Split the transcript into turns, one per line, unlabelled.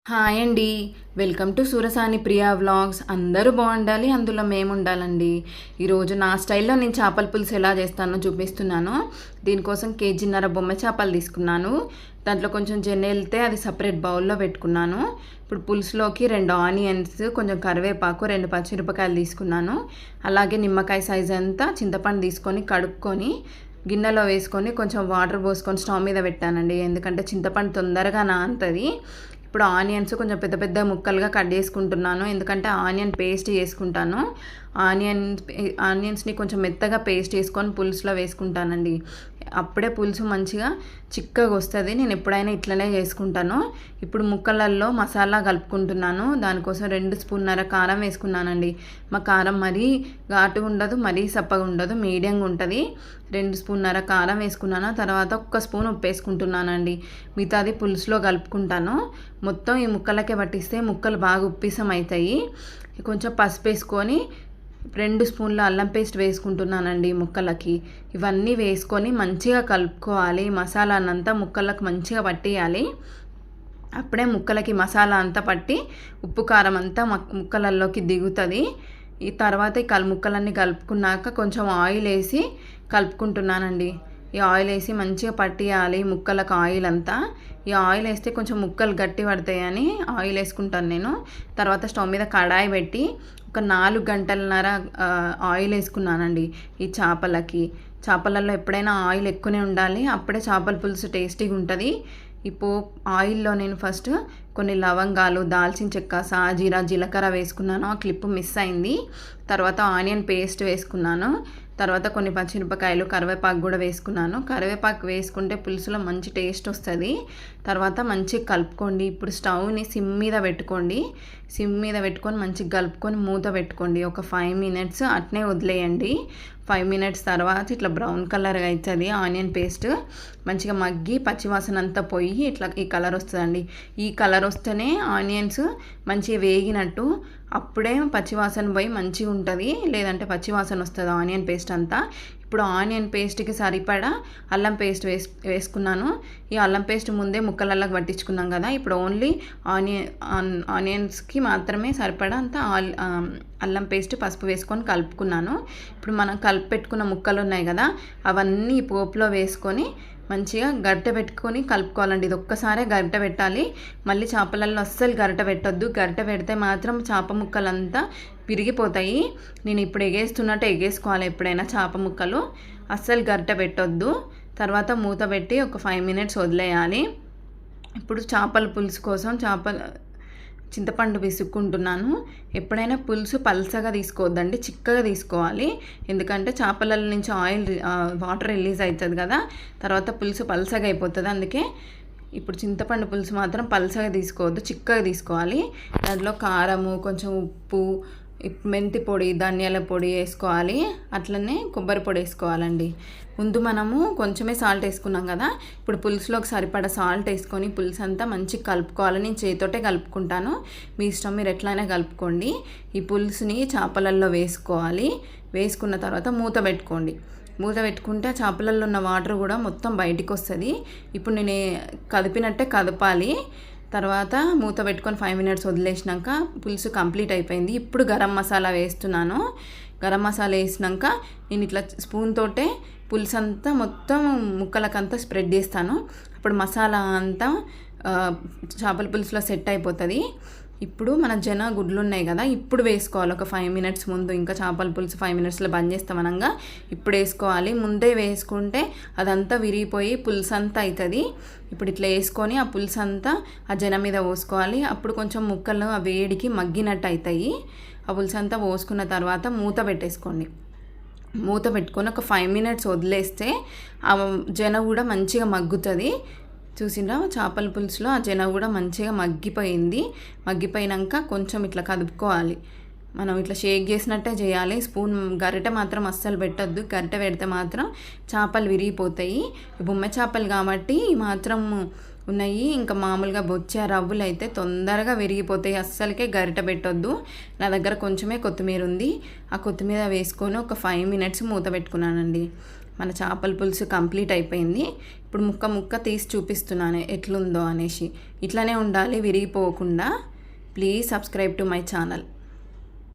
Hi అండి. Welcome to Surasani Priya vlogs. అందరూ బాగుండాలి, అందులో మేము ఉండాలండి. ఈరోజు నా స్టైల్లో నేను చేపల పులుసు ఎలా చేస్తానో చూపిస్తున్నాను. దీనికోసం కేజీన్నర బొమ్మ చేపలు తీసుకున్నాను. దాంట్లో కొంచెం వెళ్తే అది సపరేట్ బౌల్లో పెట్టుకున్నాను. ఇప్పుడు పులుసులోకి 2 ఆనియన్స్, కొంచెం కరివేపాకు, 2 పచ్చిమిరపకాయలు తీసుకున్నాను. అలాగే నిమ్మకాయ సైజ్ అంతా చింతపండు తీసుకొని కడుక్కొని గిన్నెలో వేసుకొని కొంచెం వాటర్ పోసుకొని స్టవ్ మీద పెట్టానండి. ఎందుకంటే చింతపండు తొందరగా నానుతుంది. ఇప్పుడు ఆనియన్స్ కొంచెం పెద్ద పెద్ద ముక్కలుగా కట్ చేసుకుంటున్నాను, ఎందుకంటే ఆనియన్ పేస్ట్ చేసుకుంటాను. ఆనియన్స్ని కొంచెం మెత్తగా పేస్ట్ చేసుకొని పులుసులో వేసుకుంటానండి. అప్పుడే పులుసు మంచిగా చిక్కగా వస్తుంది. నేను ఎప్పుడైనా ఇట్లనే చేసుకుంటాను. ఇప్పుడు ముక్కలల్లో మసాలా కలుపుకుంటున్నాను. దానికోసం 2 స్పూన్నర కారం వేసుకున్నానండి. మా కారం మరీ ఘాటుగా ఉండదు, మరీ సప్పగా ఉండదు, మీడియంగా ఉంటుంది. 2 స్పూన్నర కారం వేసుకున్నాను. తర్వాత 1 స్పూన్ ఉప్పు వేసుకుంటున్నానండి. మిగతాది పులుసులో కలుపుకుంటాను. మొత్తం ఈ ముక్కలకే పట్టిస్తే ముక్కలు బాగా ఉప్పిసం అవుతాయి. కొంచెం పసుపు వేసుకొని 2 స్పూన్ల అల్లం పేస్ట్ వేసుకుంటున్నానండి ముక్కలకి. ఇవన్నీ వేసుకొని మంచిగా కలుపుకోవాలి. మసాలానంతా ముక్కలకు మంచిగా పట్టియాలి. అప్పుడే ముక్కలకి మసాలా అంతా పట్టి ఉప్పు కారం అంతా ముక్కలలోకి దిగుతుంది. ఈ తర్వాత ఈ ముక్కలన్నీ కలుపుకున్నాక కొంచెం ఆయిల్ వేసి కలుపుకుంటున్నానండి. ఈ ఆయిల్ వేసి మంచిగా పట్టియాలి ముక్కలకు ఆయిల్ అంతా. ఈ ఆయిల్ వేస్తే కొంచెం ముక్కలు గట్టి పడతాయని ఆయిల్ వేసుకుంటాను నేను. తర్వాత స్టవ్ మీద కడాయి పెట్టి ఒక 4 గంటలన్నర ఆయిల్ వేసుకున్నానండి. ఈ చేపలలో ఎప్పుడైనా ఆయిల్ ఎక్కువనే ఉండాలి, అప్పుడే చేపల పులుసు టేస్టీగా ఉంటుంది. ఆయిల్లో నేను ఫస్ట్ కొన్ని లవంగాలు, దాల్చిన చెక్క, సాజీరా, జీలకర్ర వేసుకున్నాను. ఆ క్లిప్ మిస్ అయింది. తర్వాత ఆనియన్ పేస్ట్ వేసుకున్నాను. తర్వాత కొన్ని పచ్చిమిరపకాయలు, కరివేపాకు కూడా వేసుకున్నాను. కరివేపాకు వేసుకుంటే పులుసులో మంచి టేస్ట్ వస్తుంది. తర్వాత మంచిగా కలుపుకోండి. ఇప్పుడు స్టవ్ని సిమ్ మీద పెట్టుకోండి. సిమ్ మీద పెట్టుకొని మంచిగా కలుపుకొని మూత పెట్టుకోండి. ఒక 5 మినిట్స్ అట్నే వదిలేయండి. 5 మినిట్స్ తర్వాత ఇట్లా బ్రౌన్ కలర్గా అవుతుంది. ఆనియన్ పేస్ట్ మంచిగా మగ్గి పచ్చివాసన అంతా పోయి ఇట్లా ఈ కలర్ వస్తుందండి. ఈ కలర్ వస్తేనే ఆనియన్స్ మంచిగా వేగినట్టు. అప్పుడే పచ్చివాసన పోయి మంచిగా ఉంటుంది, లేదంటే పచ్చివాసన వస్తుంది ఆనియన్ పేస్ట్ అంతా. ఇప్పుడు ఆనియన్ పేస్ట్కి సరిపడా అల్లం పేస్ట్ వేసుకున్నాను. ఈ అల్లం పేస్ట్ ముందే ముక్కలల్లోకి పట్టించుకున్నాం కదా. ఇప్పుడు ఓన్లీ ఆనియన్స్కి మాత్రమే సరిపడా అంతా అల్లం పేస్ట్, పసుపు వేసుకొని కలుపుకున్నాను. ఇప్పుడు మనం కలిపి పెట్టుకున్న ముక్కలు ఉన్నాయి కదా, అవన్నీ పోపులో వేసుకొని మంచిగా గరిటె పెట్టుకొని కలుపుకోవాలండి. ఇది ఒక్కసారే గరిటె పెట్టాలి. మళ్ళీ చేపలలో అస్సలు గరిటె పెట్టొద్దు. గరిటె పెడితే మాత్రం చేప ముక్కలంతా విరిగిపోతాయి. నేను ఇప్పుడు ఎగేస్తున్నట్టు ఎగేసుకోవాలి ఎప్పుడైనా చేప ముక్కలు. అస్సలు గరిటె పెట్టొద్దు. తర్వాత మూత పెట్టి ఒక 5 మినిట్స్ వదిలేయాలి. ఇప్పుడు చేపల పులుసు కోసం చింతపండు విసుక్కుంటున్నాను. ఎప్పుడైనా పులుసు పల్చగా తీసుకోవద్దండి, చిక్కగా తీసుకోవాలి. ఎందుకంటే చేపల నుంచి వాటర్ రిలీజ్ అవుతుంది కదా, తర్వాత పులుసు పల్చగా అయిపోతుంది. అందుకే ఇప్పుడు చింతపండు పులుసు మాత్రం పల్చగా తీసుకోవద్దు, చిక్కగా తీసుకోవాలి. దాంట్లో కారము, కొంచెం ఉప్పు, మెంతి పొడి, ధనియాల పొడి వేసుకోవాలి. అట్లనే కొబ్బరి పొడి వేసుకోవాలండి. ముందు మనము కొంచెమే సాల్ట్ వేసుకున్నాం కదా, ఇప్పుడు పులుసులోకి సరిపడా సాల్ట్ వేసుకొని పులుసు అంతా మంచిగా కలుపుకోవాలి. నేను చేతితోటే కలుపుకుంటాను, మీ ఇష్టం, మీరు ఎట్లయినా కలుపుకోండి. ఈ పులుసుని చేపలల్లో వేసుకోవాలి. వేసుకున్న తర్వాత మూత పెట్టుకోండి. మూత పెట్టుకుంటే చేపలలో ఉన్న వాటర్ కూడా మొత్తం బయటికి వస్తుంది. ఇప్పుడు నేను కదిపినట్టే కదపాలి. తర్వాత మూత పెట్టుకొని 5 మినిట్స్ వదిలేసినాక పులుసు కంప్లీట్ అయిపోయింది. ఇప్పుడు గరం మసాలా వేస్తున్నాను. గరం మసాలా వేసినాక నేను ఇట్లా స్పూన్ తోటే పులుసు అంతా మొత్తం ముక్కలకంతా స్ప్రెడ్ చేస్తాను. అప్పుడు మసాలా అంతా చేపల పులుసులో సెట్ అయిపోతుంది. ఇప్పుడు మన గుడ్లు ఉన్నాయి కదా, ఇప్పుడు వేసుకోవాలి. ఒక 5 మినిట్స్ ముందు, ఇంకా చేపల పులుసు 5 మినిట్స్లో బంద్ చేస్తాం అనగా ఇప్పుడు వేసుకోవాలి. ముందే వేసుకుంటే అదంతా విరిగిపోయి పులుసు అంతా అవుతుంది. ఇప్పుడు ఇట్లా వేసుకొని ఆ పులుసు అంతా ఆ మీద పోసుకోవాలి. అప్పుడు కొంచెం ముక్కలు ఆ వేడికి మగ్గినట్టు అవుతాయి. ఆ పులుసు అంతా పోసుకున్న తర్వాత మూత పెట్టేసుకోండి. మూత పెట్టుకొని ఒక 5 మినిట్స్ వదిలేస్తే ఆ కూడా మంచిగా మగ్గుతుంది. చూసిండ్రా, చేపల పులుసులో ఆ కూడా మంచిగా మగ్గిపోయినాక కొంచెం ఇట్లా కదుపుకోవాలి. మనం ఇట్లా షేక్ చేసినట్టే చేయాలి. స్పూన్ గరిటె మాత్రం అస్సలు పెట్టద్దు. గరిటె పెడితే మాత్రం చేపలు విరిగిపోతాయి. బొమ్మ చేపలు కాబట్టి మాత్రం ఉన్నాయి. ఇంకా మామూలుగా బొచ్చే రవ్వులు అయితే తొందరగా విరిగిపోతాయి. అస్సలకే గరిటె పెట్టొద్దు. నా దగ్గర కొంచెమే కొత్తిమీర ఉంది. ఆ కొత్తిమీర వేసుకొని ఒక 5 మినిట్స్ మూత పెట్టుకున్నానండి. మన చేపల పులుసు కంప్లీట్ అయిపోయింది. ఇప్పుడు ముక్క ముక్క తీసి చూపిస్తున్నాను ఎట్లుందో అనేసి. ఇట్లానే ఉండాలి, విరిగిపోకుండా. Please subscribe to my channel.